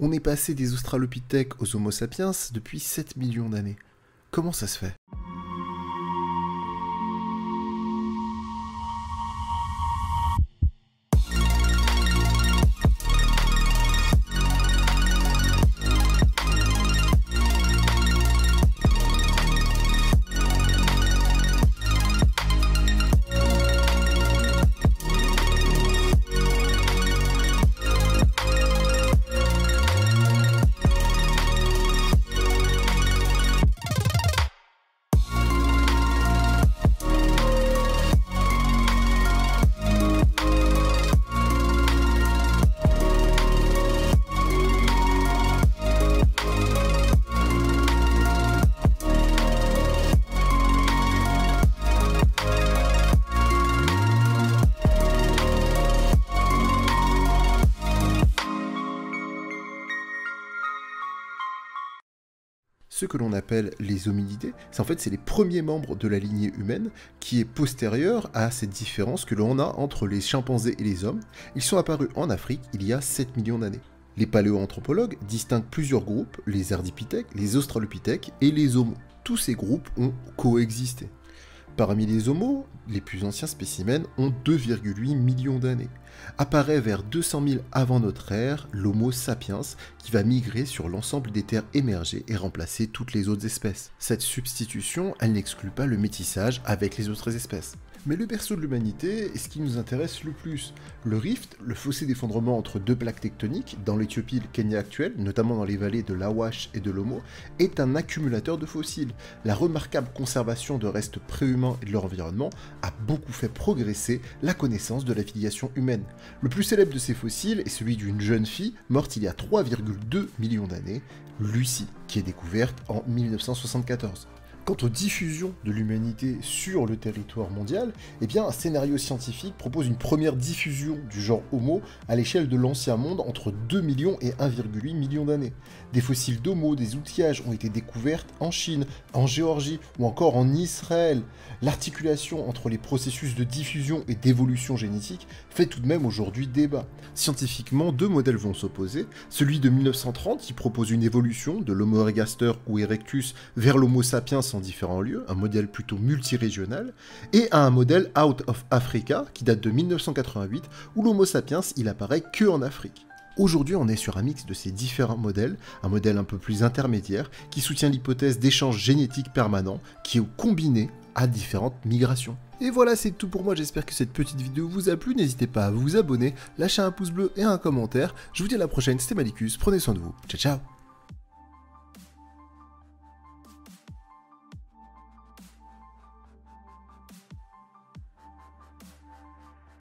On est passé des australopithèques aux Homo sapiens depuis 7 millions d'années. Comment ça se fait ? Ce que l'on appelle les hominidés, c'est les premiers membres de la lignée humaine qui est postérieure à cette différence que l'on a entre les chimpanzés et les hommes. Ils sont apparus en Afrique il y a 7 millions d'années. Les paléoanthropologues distinguent plusieurs groupes, les ardipithèques, les australopithèques et les homos. Tous ces groupes ont coexisté. Parmi les homos, les plus anciens spécimens ont 2,8 millions d'années. Apparaît vers 200 000 avant notre ère l'Homo sapiens qui va migrer sur l'ensemble des terres émergées et remplacer toutes les autres espèces. Cette substitution, elle n'exclut pas le métissage avec les autres espèces. Mais le berceau de l'humanité est ce qui nous intéresse le plus. Le rift, le fossé d'effondrement entre deux plaques tectoniques, dans l'Éthiopie et le Kenya actuel, notamment dans les vallées de l'Awash et de l'Omo, est un accumulateur de fossiles. La remarquable conservation de restes préhumains et de leur environnement a beaucoup fait progresser la connaissance de la filiation humaine. Le plus célèbre de ces fossiles est celui d'une jeune fille morte il y a 3,2 millions d'années, Lucie, qui est découverte en 1974. Quant aux diffusions de l'humanité sur le territoire mondial, un scénario scientifique propose une première diffusion du genre Homo à l'échelle de l'ancien monde entre 2 millions et 1,8 million d'années. Des fossiles d'Homo, des outillages ont été découverts en Chine, en Géorgie ou encore en Israël. L'articulation entre les processus de diffusion et d'évolution génétique fait tout de même aujourd'hui débat. Scientifiquement, deux modèles vont s'opposer. Celui de 1930 qui propose une évolution de l'Homo ergaster ou erectus vers l'Homo sapiens en différents lieux, un modèle plutôt multirégional, et à un modèle Out of Africa qui date de 1988 où l'Homo sapiens il apparaît que en Afrique. Aujourd'hui, on est sur un mix de ces différents modèles, un modèle un peu plus intermédiaire qui soutient l'hypothèse d'échange génétique permanent qui est combiné à différentes migrations. Et voilà, c'est tout pour moi, j'espère que cette petite vidéo vous a plu, n'hésitez pas à vous abonner, lâcher un pouce bleu et un commentaire. Je vous dis à la prochaine, c'était Malicus, prenez soin de vous, ciao ciao.